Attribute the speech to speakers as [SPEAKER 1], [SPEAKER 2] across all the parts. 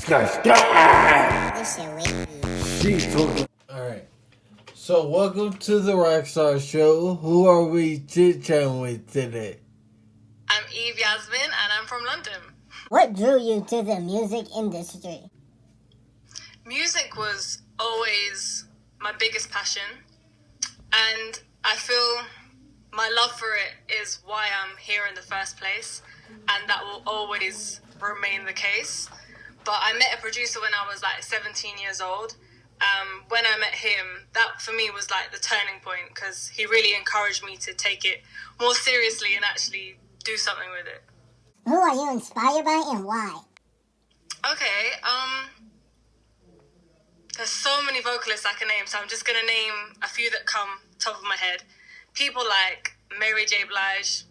[SPEAKER 1] This shit wicked.
[SPEAKER 2] Alright. So welcome to the RokStar Show. Who are we chit-chatting with today?
[SPEAKER 3] I'm Eve-Yasmine and I'm from London.
[SPEAKER 1] What drew you to the music industry?
[SPEAKER 3] Music was always my biggest passion, and I feel my love for it is why I'm here in the first place, and that will always remain the case. But I met a producer when I was like 17 years old. When I met him, that for me was like the turning point, because he really encouraged me to take it more seriously and actually do something with it.
[SPEAKER 1] Who are you inspired by and why?
[SPEAKER 3] Okay, there's so many vocalists I can name, so I'm just going to name a few that come top of my head. People like Mary J. Blige,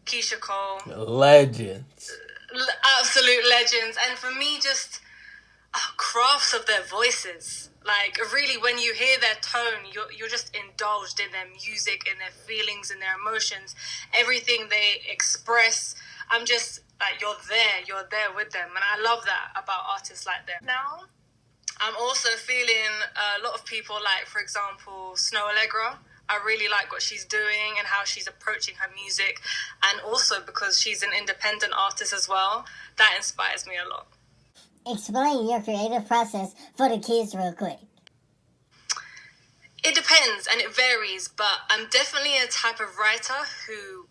[SPEAKER 3] Keisha Cole.
[SPEAKER 2] Legends.
[SPEAKER 3] Absolute legends. And for me, just crafts of their voices. Like, really, when you hear their tone, you're just indulged in their music, in their feelings, in their emotions. Everything they express, I'm just like, you're there with them. And I love that about artists like that. Now, I'm also feeling a lot of people like, for example, Snow Allegra. I really like what she's doing and how she's approaching her music. And also because she's an independent artist as well, that inspires me a lot.
[SPEAKER 1] Explain your creative process for the kids real quick.
[SPEAKER 3] It depends and it varies, but I'm definitely a type of writer who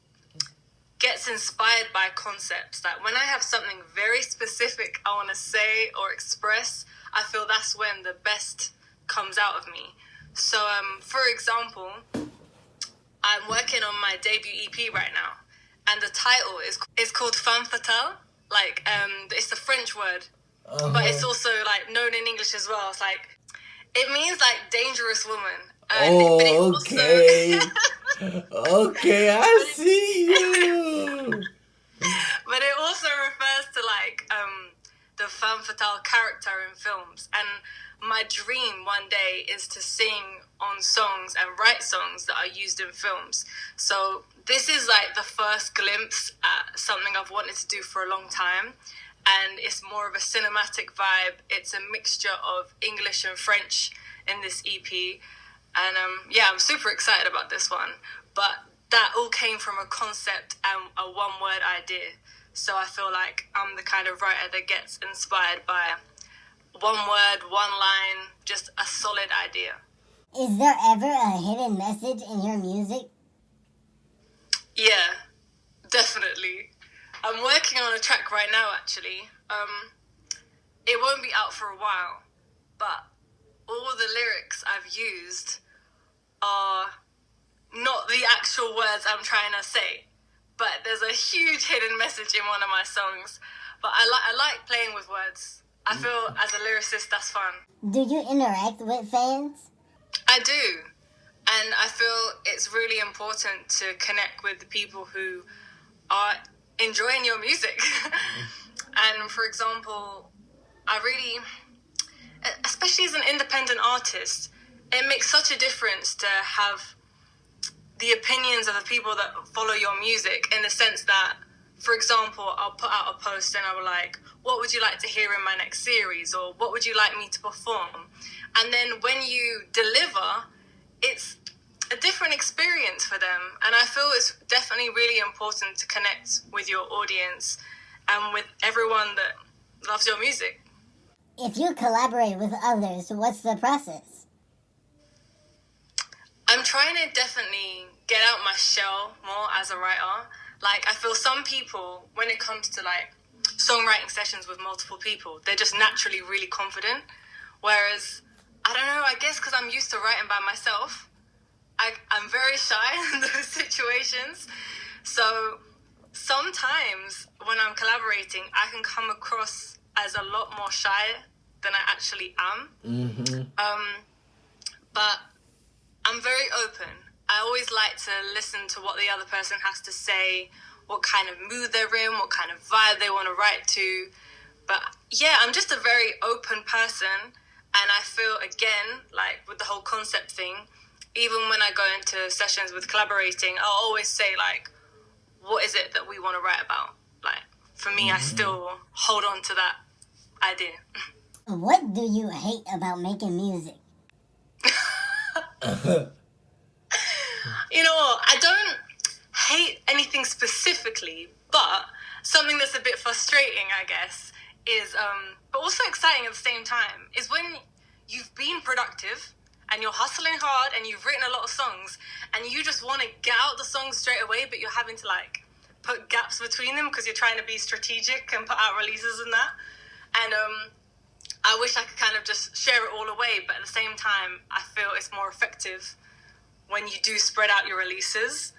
[SPEAKER 3] gets inspired by concepts. Like when I have something very specific I want to say or express, I feel that's when the best comes out of me. So, for example, I'm working on my debut EP right now, and the title is called Femme Fatale. Like, it's a French word, but it's also like known in English as well. It's like, it means like dangerous woman.
[SPEAKER 2] Okay. Okay, I see you.
[SPEAKER 3] But it also refers to like the femme fatale character in films. And my dream one day is to sing on songs and write songs that are used in films. So this is like the first glimpse at something I've wanted to do for a long time. And it's more of a cinematic vibe. It's a mixture of English and French in this EP. And yeah, I'm super excited about this one. But that all came from a concept and a one-word idea. So I feel like I'm the kind of writer that gets inspired by one word, one line, just a solid idea.
[SPEAKER 1] Is there ever a hidden message in your music?
[SPEAKER 3] Yeah, definitely. I'm working on a track right now, actually. It won't be out for a while, but all the lyrics I've used are not the actual words I'm trying to say, but there's a huge hidden message in one of my songs. But I like playing with words. I feel as a lyricist that's fun.
[SPEAKER 1] Do you interact with fans?
[SPEAKER 3] I do. And I feel it's really important to connect with the people who are enjoying your music. And for example, I really, especially as an independent artist, it makes such a difference to have the opinions of the people that follow your music, in the sense that, for example, I'll put out a post and I'll be like, what would you like to hear in my next series? Or what would you like me to perform? And then when you deliver, it's a different experience for them. And I feel it's definitely really important to connect with your audience and with everyone that loves your music.
[SPEAKER 1] If you collaborate with others, what's the process?
[SPEAKER 3] I'm trying to definitely get out my shell more as a writer. Like, I feel some people, when it comes to like songwriting sessions with multiple people, they're just naturally really confident. Whereas, I don't know, I guess because I'm used to writing by myself, I'm very shy in those situations. So sometimes when I'm collaborating, I can come across as a lot more shy than I actually am.
[SPEAKER 2] Mm-hmm.
[SPEAKER 3] But I'm very open. I always like to listen to what the other person has to say, what kind of mood they're in, what kind of vibe they want to write to. But yeah, I'm just a very open person. And I feel, again, like with the whole concept thing, even when I go into sessions with collaborating, I'll always say, like, what is it that we want to write about? Like, for me, I still hold on to that idea.
[SPEAKER 1] What do you hate about making music?
[SPEAKER 3] You know what? I don't hate anything specifically, but something that's a bit frustrating, I guess, is, but also exciting at the same time, is when you've been productive and you're hustling hard and you've written a lot of songs and you just want to get out the songs straight away, but you're having to like put gaps between them because you're trying to be strategic and put out releases and that. And I wish I could kind of just share it all away, but at the same time, I feel it's more effective when you do spread out your releases.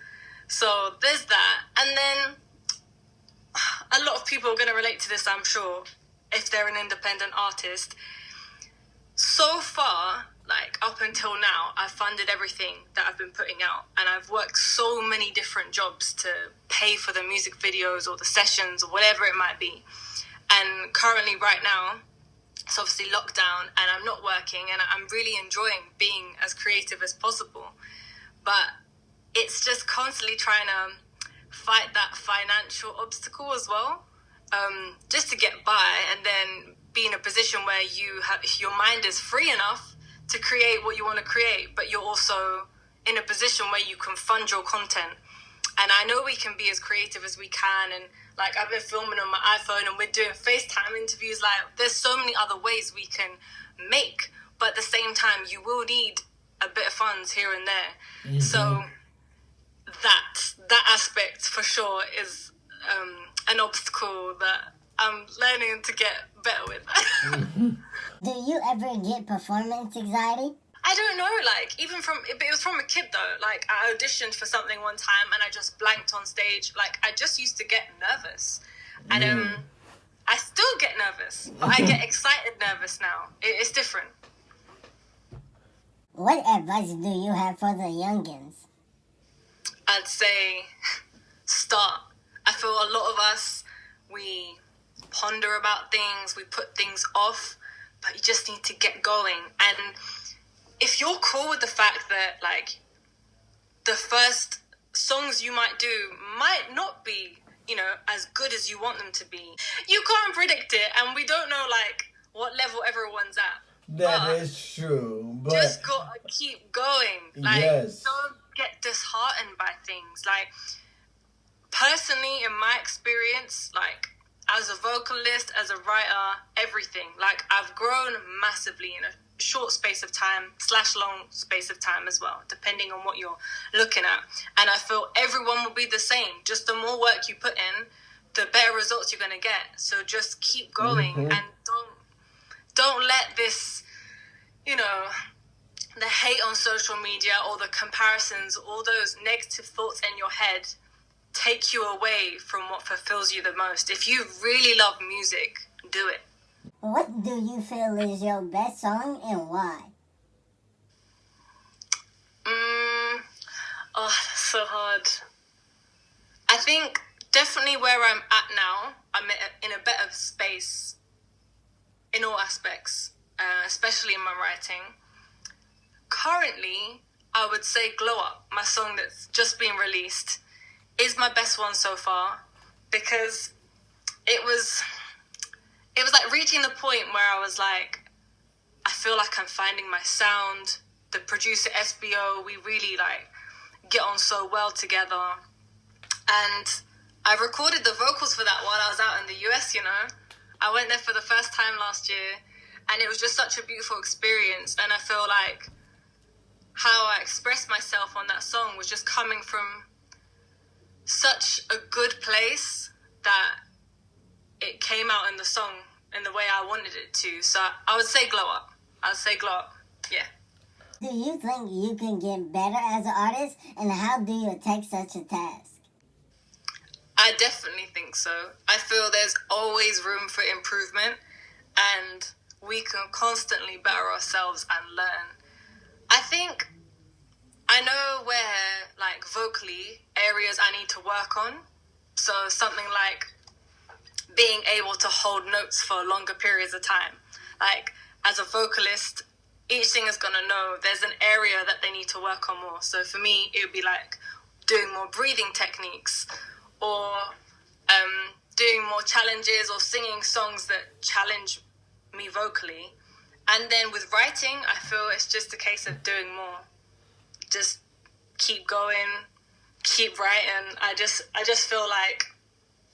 [SPEAKER 3] So there's that. And then a lot of people are going to relate to this, I'm sure, if they're an independent artist. So far, like up until now, I've funded everything that I've been putting out, and I've worked so many different jobs to pay for the music videos or the sessions or whatever it might be. And currently right now, it's obviously lockdown and I'm not working, and I'm really enjoying being as creative as possible. But it's just constantly trying to fight that financial obstacle as well, just to get by and then be in a position where your mind is free enough to create what you want to create, but you're also in a position where you can fund your content. And I know we can be as creative as we can, and like I've been filming on my iPhone and we're doing FaceTime interviews. Like there's so many other ways we can make, but at the same time you will need a bit of funds here and there. Mm-hmm. So that aspect for sure is an obstacle that I'm learning to get better with.
[SPEAKER 2] Mm-hmm.
[SPEAKER 1] Do you ever get performance anxiety?
[SPEAKER 3] I don't know, like, even it was from a kid though. Like, I auditioned for something one time and I just blanked on stage. Like, I just used to get nervous. And I still get nervous, but I get excited nervous now. It's different.
[SPEAKER 1] What advice do you have for the youngins?
[SPEAKER 3] I'd say start. I feel a lot of us, we ponder about things, we put things off, but you just need to get going. And if you're cool with the fact that, like, the first songs you might do might not be, you know, as good as you want them to be, you can't predict it, and we don't know, like, what level everyone's at.
[SPEAKER 2] That is true, but
[SPEAKER 3] just gotta keep going. Like,
[SPEAKER 2] yes.
[SPEAKER 3] Don't get disheartened by things. Like, personally, in my experience, like, as a vocalist, as a writer, everything, like, I've grown massively in a short space of time / long space of time as well, depending on what you're looking at. And I feel everyone will be the same. Just the more work you put in, the better results you're going to get. So just keep going, and don't let this, you know, the hate on social media or the comparisons, all those negative thoughts in your head take you away from what fulfills you the most. If you really love music, do it.
[SPEAKER 1] What do you feel is your best song and why?
[SPEAKER 3] Oh, that's so hard. I think definitely where I'm at now, I'm in a better space in all aspects, especially in my writing. Currently, I would say Glow Up, my song that's just been released, is my best one so far, because it was like reaching the point where I was like, I feel like I'm finding my sound. The producer SBO, we really like get on so well together. And I recorded the vocals for that while I was out in the US, you know. I went there for the first time last year, and it was just such a beautiful experience. And I feel like how I expressed myself on that song was just coming from such a good place that it came out in the song in the way I wanted it to. So I would say Glow Up. Yeah.
[SPEAKER 1] Do you think you can get better as an artist, and how do you attack such a task?
[SPEAKER 3] I definitely think so. I feel there's always room for improvement, and we can constantly better ourselves and learn. I think I know where, like, vocally, areas I need to work on. So something like being able to hold notes for longer periods of time. Like, as a vocalist, each singer's gonna know there's an area that they need to work on more. So for me, it would be like doing more breathing techniques, or doing more challenges, or singing songs that challenge me vocally. And then with writing, I feel it's just a case of doing more. Just keep going, keep writing. I just feel like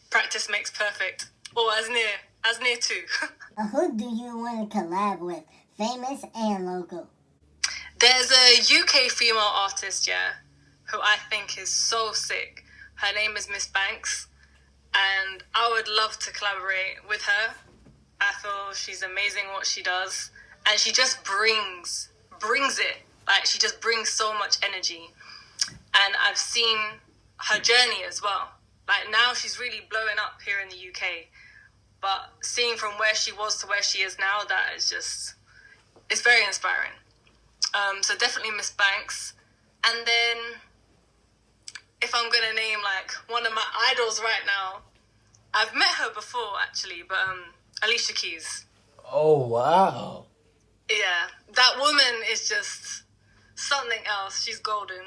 [SPEAKER 3] practice makes perfect, or as near to.
[SPEAKER 1] Who do you want to collab with, famous and local?
[SPEAKER 3] There's a UK female artist, yeah, who I think is so sick. Her name is Miss Banks, and I would love to collaborate with her. I feel she's amazing what she does, and she just brings it. Like, she just brings so much energy. And I've seen her journey as well. Like, now she's really blowing up here in the UK. But seeing from where she was to where she is now, that is just, it's very inspiring. So definitely Miss Banks. And then, if I'm going to name, like, one of my idols right now, I've met her before, actually, but Alicia Keys.
[SPEAKER 2] Oh, wow.
[SPEAKER 3] Yeah, that woman is just something else. She's golden.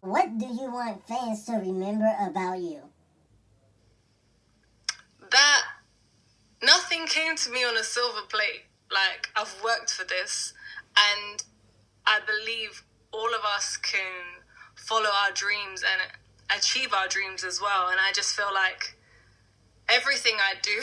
[SPEAKER 1] What do you want fans to remember about you?
[SPEAKER 3] That nothing came to me on a silver plate. Like, I've worked for this, and I believe all of us can follow our dreams and achieve our dreams as well. And I just feel like everything I do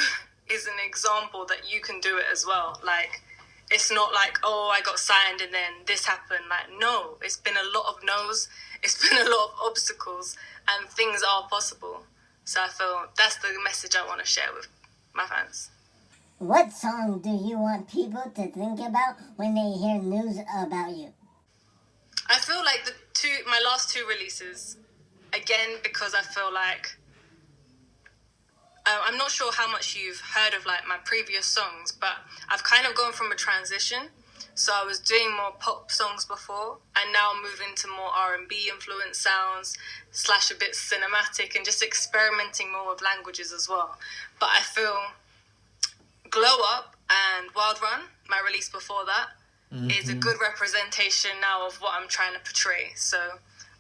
[SPEAKER 3] is an example that you can do it as well. Like, it's not like, oh, I got signed and then this happened. Like, no, it's been a lot of no's. It's been a lot of obstacles, and things are possible. So I feel that's the message I want to share with my fans.
[SPEAKER 1] What song do you want people to think about when they hear news about you?
[SPEAKER 3] I feel like my last two releases, again, because I feel like, I'm not sure how much you've heard of like my previous songs, but I've kind of gone from a transition. So I was doing more pop songs before, and now I'm moving to more R&B influenced sounds, / a bit cinematic, and just experimenting more with languages as well. But I feel Glow Up and Wild Run, my release before that, is a good representation now of what I'm trying to portray. So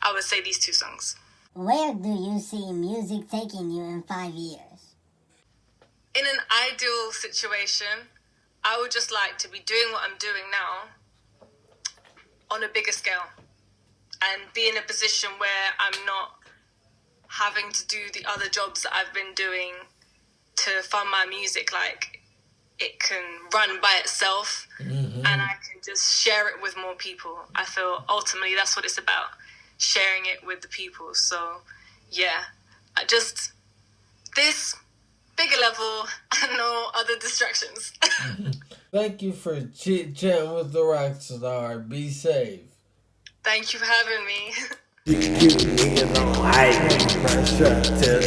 [SPEAKER 3] I would say these two songs.
[SPEAKER 1] Where do you see music taking you in 5 years?
[SPEAKER 3] In an ideal situation, I would just like to be doing what I'm doing now on a bigger scale and be in a position where I'm not having to do the other jobs that I've been doing to fund my music. Like, it can run by itself and I can just share it with more people. I feel ultimately that's what it's about, sharing it with the people. So, yeah, this bigger level and no other distractions.
[SPEAKER 2] Thank you for chit-chatting with the RokStar. Be safe.
[SPEAKER 3] Thank you for having me.
[SPEAKER 2] You give me no high pressure till